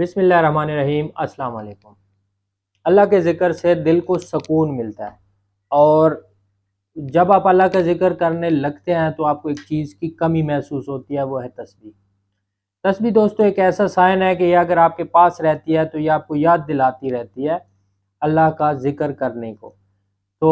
बिस्मिल्लाहिर्रहमानिर्रहीम। अस्सलाम वालेकुम। अल्लाह के ज़िक्र से दिल को सुकून मिलता है और जब आप अल्लाह का ज़िक्र करने लगते हैं तो आपको एक चीज़ की कमी महसूस होती है, वो है तस्बीह। तस्बीह दोस्तों एक ऐसा साइन है कि ये अगर आपके पास रहती है तो ये आपको याद दिलाती रहती है अल्लाह का ज़िक्र करने को। तो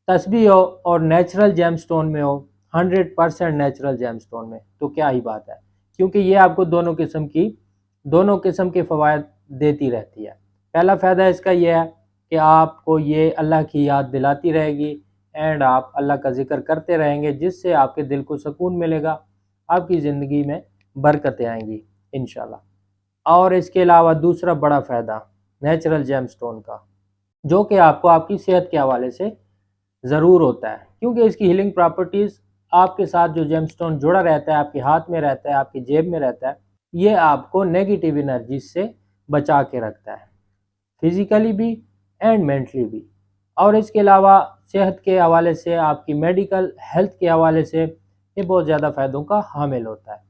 तस्बीह हो और नेचुरल जेमस्टोन में हो, 100% नेचुरल जेमस्टोन में, तो क्या ही बात है, क्योंकि ये आपको दोनों किस्म के फ़वाइद देती रहती है। पहला फ़ायदा इसका यह है कि आपको ये अल्लाह की याद दिलाती रहेगी एंड आप अल्लाह का ज़िक्र करते रहेंगे, जिससे आपके दिल को सुकून मिलेगा, आपकी ज़िंदगी में बरकतें आएंगी इंशाल्लाह। और इसके अलावा दूसरा बड़ा फ़ायदा नेचुरल जेमस्टोन का, जो कि आपको आपकी सेहत के हवाले से ज़रूर होता है, क्योंकि इसकी हीलिंग प्रॉपर्टीज़ आपके साथ जो जेमस्टोन जुड़ा रहता है, आपके हाथ में रहता है, आपकी जेब में रहता है, ये आपको नेगेटिव एनर्जी से बचा के रखता है, फिज़िकली भी एंड मेंटली भी। और इसके अलावा सेहत के हवाले से, आपकी मेडिकल हेल्थ के हवाले से ये बहुत ज़्यादा फ़ायदों का हामिल होता है।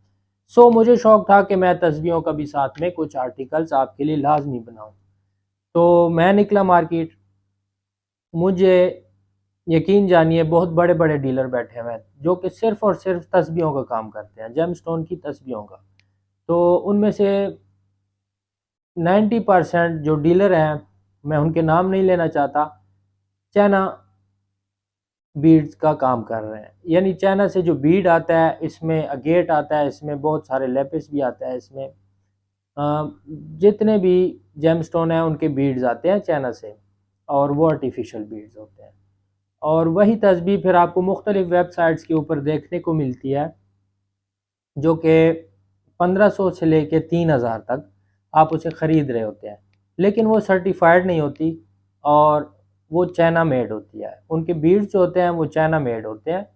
सो मुझे शौक़ था कि मैं तस्बीहों का भी साथ में कुछ आर्टिकल्स आपके लिए लाजमी बनाऊँ। तो मैं निकला मार्केट। मुझे यकीन जानिए बहुत बड़े बड़े डीलर बैठे हुए हैं जो कि सिर्फ़ और सिर्फ तस्बीहों का काम करते हैं, जेमस्टोन की तस्बीहों का। तो उनमें से 90% जो डीलर हैं, मैं उनके नाम नहीं लेना चाहता, चाइना बीड्स का काम कर रहे हैं। यानी चाइना से जो बीड आता है, इसमें अगेट आता है, इसमें बहुत सारे लेपिस भी आता है, इसमें जितने भी जेमस्टोन हैं उनके बीड्स आते हैं चाइना से, और वो आर्टिफिशियल बीड्स होते हैं। और वही तस्बीह फिर आपको मुख्तलिफ़ वेबसाइट्स के ऊपर देखने को मिलती है, जो कि 1500 से लेके 3000 तक आप उसे ख़रीद रहे होते हैं, लेकिन वो सर्टिफाइड नहीं होती और वो चाइना मेड होती है। उनके बीड्स जो होते हैं वो चाइना मेड होते हैं,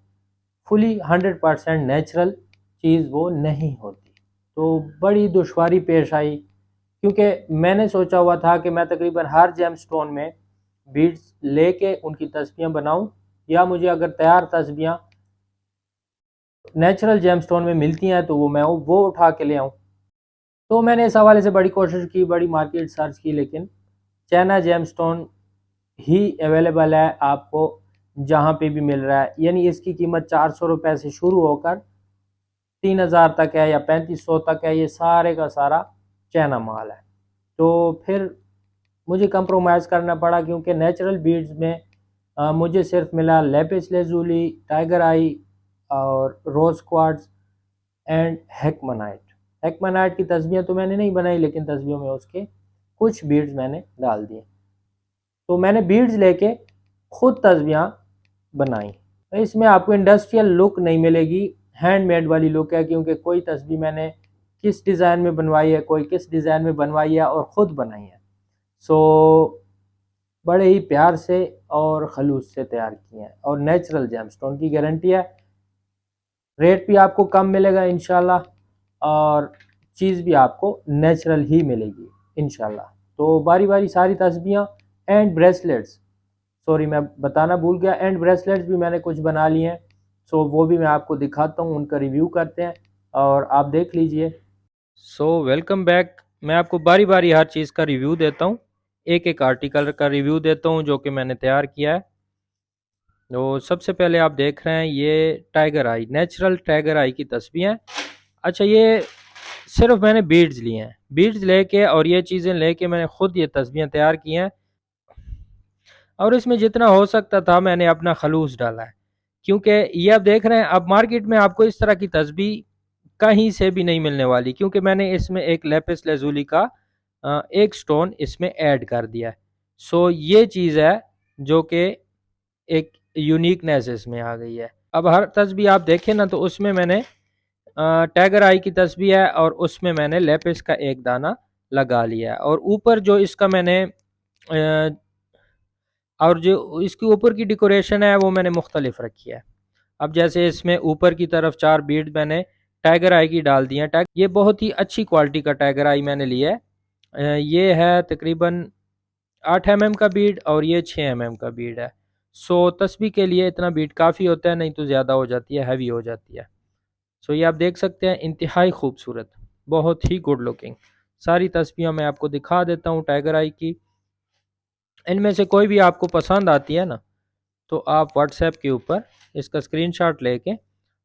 फुली 100% नेचुरल चीज़ वो नहीं होती। तो बड़ी दुश्वारी पेश आई, क्योंकि मैंने सोचा हुआ था कि मैं तकरीबन हर जेमस्टोन में बीड्स लेके उनकी तस्बीहें बनाऊं, या मुझे अगर तैयार तस्बीहें नेचुरल जेमस्टोन में मिलती हैं तो मैं वो उठा के ले आऊं। तो मैंने इस हवाले से बड़ी कोशिश की, बड़ी मार्केट सर्च की, लेकिन चाइना जेमस्टोन ही अवेलेबल है आपको जहाँ पे भी मिल रहा है। यानी इसकी कीमत 400 रुपये से शुरू होकर 3000 तक है या 3500 तक है। ये सारे का सारा चाइना माल है। तो फिर मुझे कंप्रोमाइज़ करना पड़ा, क्योंकि नेचुरल बीड्स में मुझे सिर्फ मिला लेपिस लेज़ूली, टाइगर आई और रोज़ क्वार्ट्ज एंड हेक्मनाइट। हेक्मनाइट की तस्बीहें तो मैंने नहीं बनाई, लेकिन तस्बीहों में उसके कुछ बीड्स मैंने डाल दिए। तो मैंने बीड्स लेके खुद तस्बीहें बनाई। इसमें आपको इंडस्ट्रियल लुक नहीं मिलेगी, हैंडमेड वाली लुक है, क्योंकि कोई तस्बीह मैंने किस डिज़ाइन में बनवाई है, कोई किस डिज़ाइन में बनवाई है और ख़ुद बनाई है। सो बड़े ही प्यार से और खलूस से तैयार किए हैं, और नेचुरल जेमस्टोन की गारंटी है। रेट भी आपको कम मिलेगा इंशाल्लाह, और चीज़ भी आपको नेचुरल ही मिलेगी इंशाल्लाह। तो बारी बारी सारी तस्बीहां एंड ब्रेसलेट्स, सॉरी मैं बताना भूल गया, एंड ब्रेसलेट्स भी मैंने कुछ बना लिए हैं। सो वो भी मैं आपको दिखाता हूँ, उनका रिव्यू करते हैं और आप देख लीजिए। So welcome back. मैं आपको बारी बारी हर चीज़ का रिव्यू देता हूँ, एक एक आर्टिकल का रिव्यू देता हूँ जो कि मैंने तैयार किया है। तो सबसे पहले आप देख रहे हैं ये टाइगर आई, नेचुरल टाइगर आई की तस्बीह है। अच्छा, ये सिर्फ मैंने बीड्स लिए हैं, बीड्स लेके और ये चीज़ें लेके मैंने ख़ुद ये तस्बीहें तैयार की हैं, और इसमें जितना हो सकता था मैंने अपना खलूस डाला है। क्योंकि ये आप देख रहे हैं, अब मार्केट में आपको इस तरह की तस्बीह कहीं से भी नहीं मिलने वाली, क्योंकि मैंने इसमें एक लेपिस लेज़ूली का एक स्टोन इसमें ऐड कर दिया है। सो ये चीज़ है जो कि एक यूनिकनेस इसमें आ गई है। अब हर तस्बीह आप देखें ना, तो उसमें मैंने टाइगर आई की तस्बीह है और उसमें मैंने लेपिस का एक दाना लगा लिया है, और ऊपर जो इसका मैंने और जो इसके ऊपर की डेकोरेशन है वो मैंने मुख्तलिफ रखी है। अब जैसे इसमें ऊपर की तरफ 4 बीड मैंने टाइगर आई की डाल दी हैं। ये बहुत ही अच्छी क्वालिटी का टाइगर आई मैंने लिया है। ये है तकरीबन 8 mm का बीड और ये 6 mm का बीड है। सो तस्बीह के लिए इतना बीड काफ़ी होता है, नहीं तो ज़्यादा हो जाती है, हैवी हो जाती है। सो ये आप देख सकते हैं, इंतहाई खूबसूरत, बहुत ही गुड लुकिंग। सारी तस्वीरें मैं आपको दिखा देता हूँ टाइगर आई की। इनमें से कोई भी आपको पसंद आती है ना, तो आप व्हाट्सएप के ऊपर इसका स्क्रीनशॉट लेके,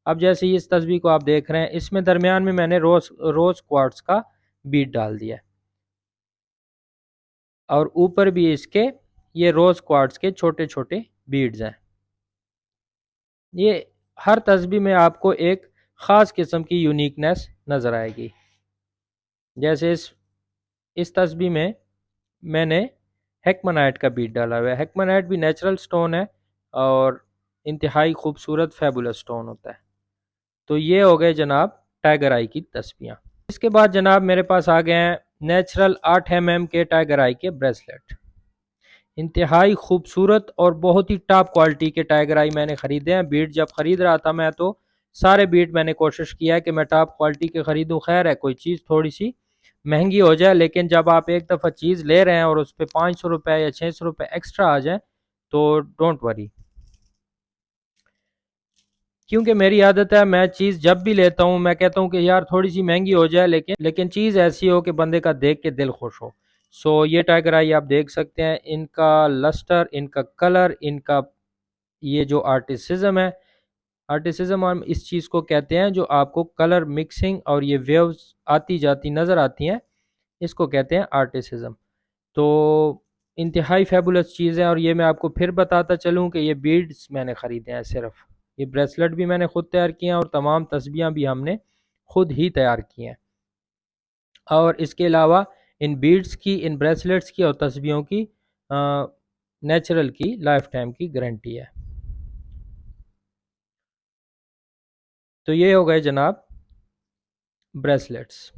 अब जैसे ही इस तस्वीर को आप देख रहे हैं, इसमें दरमियान में मैंने रोज क्वार्ट्स का बीट डाल दिया है, और ऊपर भी इसके ये रोज क्वार्ट्स के छोटे छोटे बीड्स हैं। ये हर तस्वीर में आपको एक ख़ास किस्म की यूनिकनेस नज़र आएगी। जैसे इस तस्वीर में मैंने हेक्मानाइट का बीट डाला हुआ है। हेक्मानाइट भी नेचुरल स्टोन है और इंतहाई खूबसूरत फेबुलस स्टोन होता है। तो ये हो गए जनाब टाइगर आई की तस्वीरें। इसके बाद जनाब मेरे पास आ गए हैं नेचुरल 8 mm के टाइगर आई के ब्रेसलेट। इंतहाई खूबसूरत और बहुत ही टॉप क्वालिटी के टाइगर आई मैंने ख़रीदे हैं। बीट जब ख़रीद रहा था मैं, तो सारे बीट मैंने कोशिश किया है कि मैं टॉप क्वालिटी के ख़रीदूँ। खैर है, कोई चीज़ थोड़ी सी महंगी हो जाए, लेकिन जब आप एक दफ़ा चीज़ ले रहे हैं और उस पर 500 रुपये या 600 रुपये एक्स्ट्रा आ जाए तो डोंट वरी, क्योंकि मेरी आदत है, मैं चीज़ जब भी लेता हूँ मैं कहता हूँ कि यार थोड़ी सी महंगी हो जाए, लेकिन चीज़ ऐसी हो कि बंदे का देख के दिल खुश हो। सो ये टाइगर आई आप देख सकते हैं, इनका लस्टर, इनका कलर, इनका ये जो आर्टिसिज्म है, आर्टिसिज्म हम इस चीज़ को कहते हैं जो आपको कलर मिक्सिंग और ये वेव्स आती जाती नज़र आती हैं, इसको कहते हैं आर्टिसिज्म। तो इंतहाई फेबुलस चीज़ है। और ये मैं आपको फिर बताता चलूँ कि ये बीड्स मैंने ख़रीदे हैं सिर्फ, ये ब्रेसलेट भी मैंने ख़ुद तैयार किए हैं और तमाम तस्बीहां भी हमने खुद ही तैयार की हैं। और इसके अलावा इन बीड्स की, इन ब्रेसलेट्स की और तस्बीहों की नेचुरल की लाइफ टाइम की गारंटी है। तो ये हो गए जनाब ब्रेसलेट्स।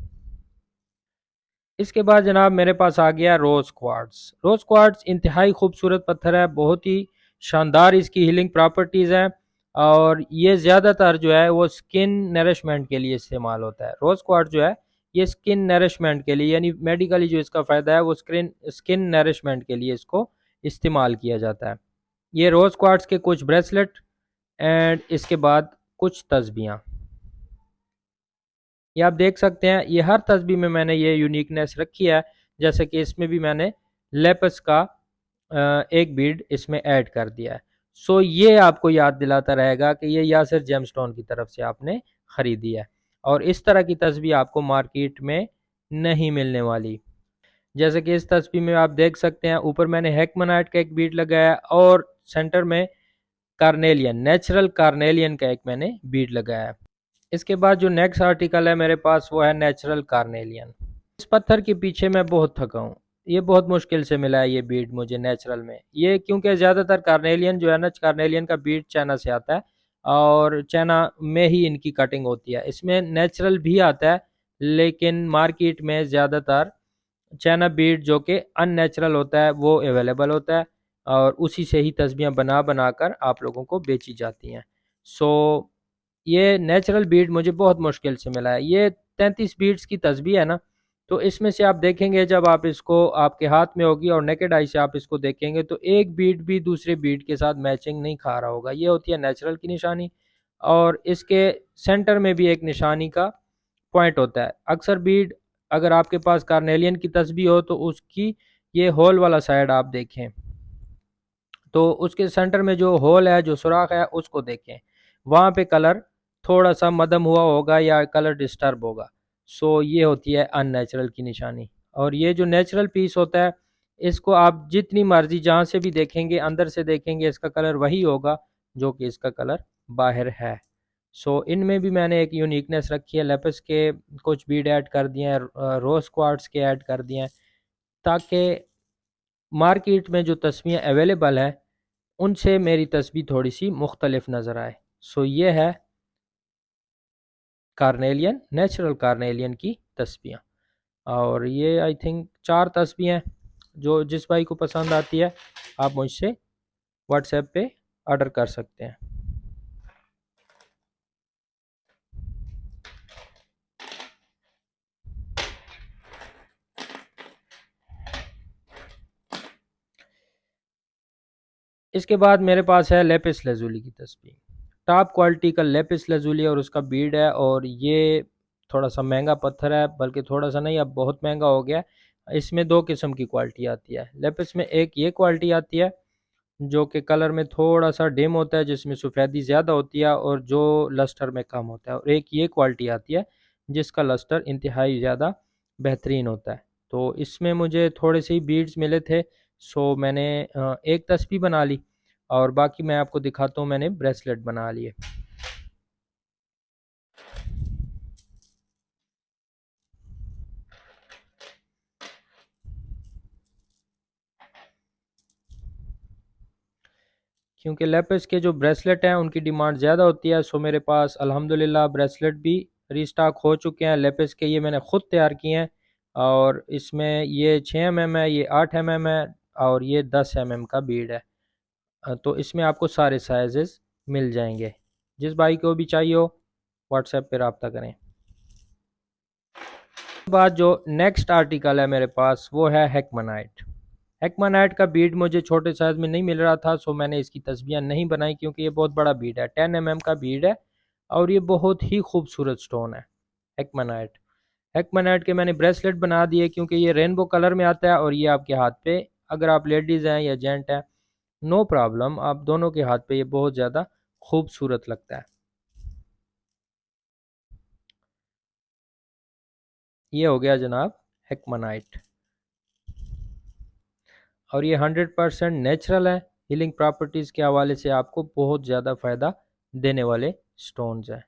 इसके बाद जनाब मेरे पास आ गया रोज़ क्वार्ट्स। रोज़ क्वार्ट्स इंतहाई खूबसूरत पत्थर है, बहुत ही शानदार इसकी हीलिंग प्रॉपर्टीज़ हैं, और ये ज़्यादातर जो है वो स्किन नरिशमेंट के लिए इस्तेमाल होता है। रोज़ क्वार्ट्स जो है ये स्किन नरिशमेंट के लिए, यानी मेडिकली जो इसका फ़ायदा है वो स्किन नरिशमेंट के लिए इसको इस्तेमाल किया जाता है। ये रोज़ क्वार्ट्स के कुछ ब्रेसलेट एंड इसके बाद कुछ तस्बीहां, ये आप देख सकते हैं। ये हर तस्बीह में मैंने ये यूनिकनेस रखी है, जैसे कि इसमें भी मैंने लेपस का एक बीड इसमें ऐड कर दिया है। सो ये आपको याद दिलाता रहेगा कि ये यासिर जेमस्टोन की तरफ से आपने ख़रीदी है, और इस तरह की तस्बीह आपको मार्केट में नहीं मिलने वाली। जैसे कि इस तस्बीह में आप देख सकते हैं, ऊपर मैंने हेक्मानाइट का एक बीड लगाया और सेंटर में कार्नेलियन, नेचुरल कार्नेलियन का एक मैंने बीड लगाया है। इसके बाद जो नेक्स्ट आर्टिकल है मेरे पास वो है नेचुरल कार्नेलियन। इस पत्थर के पीछे मैं बहुत थका हूँ, ये बहुत मुश्किल से मिला है ये बीड मुझे नेचुरल में। ये क्योंकि ज़्यादातर कार्नेलियन जो है ना, कार्नेलियन का बीड चाइना से आता है और चाइना में ही इनकी कटिंग होती है। इसमें नेचुरल भी आता है, लेकिन मार्केट में ज़्यादातर चाइना बीड जो कि अननेचुरल होता है वो अवेलेबल होता है, और उसी से ही तस्बीहां बना बना कर आप लोगों को बेची जाती हैं। सो ये नेचुरल बीड मुझे बहुत मुश्किल से मिला है। ये 33 बीड्स की तस्बीह है ना, तो इसमें से आप देखेंगे जब आप इसको आपके हाथ में होगी और नेकेड आई से आप इसको देखेंगे तो एक बीड भी दूसरे बीड के साथ मैचिंग नहीं खा रहा होगा। ये होती है नेचुरल की निशानी, और इसके सेंटर में भी एक निशानी का पॉइंट होता है। अक्सर बीड अगर आपके पास कार्नेलियन की तस्बीह हो तो उसकी ये होल वाला साइड आप देखें, तो उसके सेंटर में जो होल है, जो सुराख है, उसको देखें, वहाँ पे कलर थोड़ा सा मदम हुआ होगा या कलर डिस्टर्ब होगा। सो ये होती है अननेचुरल की निशानी। और ये जो नेचुरल पीस होता है, इसको आप जितनी मर्जी जहाँ से भी देखेंगे, अंदर से देखेंगे, इसका कलर वही होगा जो कि इसका कलर बाहर है। सो इनमें भी मैंने एक यूनिकनेस रखी है, लेपिस के कुछ बीड ऐड कर दिए हैं, रोज क्वार्ट्स के ऐड कर दिए हैं, ताकि मार्केट में जो तस्वीरें अवेलेबल हैं उनसे मेरी तस्वीर थोड़ी सी मुख्तलिफ नज़र आए। सो ये है कार्नेलियन, नेचुरल कार्नेलियन की तस्वीरें। और ये आई थिंक 4 तस्वीरें हैं, जो जिस भाई को पसंद आती है आप मुझसे व्हाट्सएप पे ऑर्डर कर सकते हैं। इसके बाद मेरे पास है लेपिस लेजुली की तस्वीर। टॉप क्वालिटी का लेपिस लेजुली और उसका बीड है, और ये थोड़ा सा महंगा पत्थर है, बल्कि थोड़ा सा नहीं, अब बहुत महंगा हो गया। इसमें दो किस्म की क्वालिटी आती है लेपिस में। एक ये क्वालिटी आती है जो कि कलर में थोड़ा सा डिम होता है, जिसमें सफ़ेदी ज़्यादा होती है और जो लस्टर में कम होता है, और एक ये क्वालिटी आती है जिसका लस्टर इंतहाई ज़्यादा बेहतरीन होता है। तो इसमें मुझे थोड़े से ही बीड्स मिले थे, सो मैंने एक तस्बीह बना ली और बाकी मैं आपको दिखाता हूँ, मैंने ब्रेसलेट बना लिए। क्योंकि लेपिस के जो ब्रेसलेट हैं उनकी डिमांड ज़्यादा होती है, सो मेरे पास अल्हम्दुलिल्लाह ब्रेसलेट भी रीस्टॉक हो चुके हैं लेपिस के। ये मैंने ख़ुद तैयार किए हैं और इसमें ये 6 mm है, ये 8 mm है और ये 10 mm का बीड है। तो इसमें आपको सारे साइजेस मिल जाएंगे। जिस भाई को भी चाहिए हो व्हाट्सएप पे रब्ता करें। बाद जो नेक्स्ट आर्टिकल है मेरे पास वो है हेकमानाइट। हेकमानाइट का बीड मुझे छोटे साइज़ में नहीं मिल रहा था, सो मैंने इसकी तस्बीहें नहीं बनाई क्योंकि ये बहुत बड़ा बीड है, 10 mm का बीड है और ये बहुत ही खूबसूरत स्टोन है हेकमानाइट। हेकमानाइट के मैंने ब्रेसलेट बना दिए क्योंकि ये रेनबो कलर में आता है और ये आपके हाथ पे, अगर आप लेडीज़ हैं या जेंट हैं, नो प्रॉब्लम, आप दोनों के हाथ पे ये बहुत ज़्यादा खूबसूरत लगता है। ये हो गया जनाब हेकमानाइट, और ये 100% नेचुरल है। हीलिंग प्रॉपर्टीज़ के हवाले से आपको बहुत ज़्यादा फ़ायदा देने वाले स्टोन्स हैं।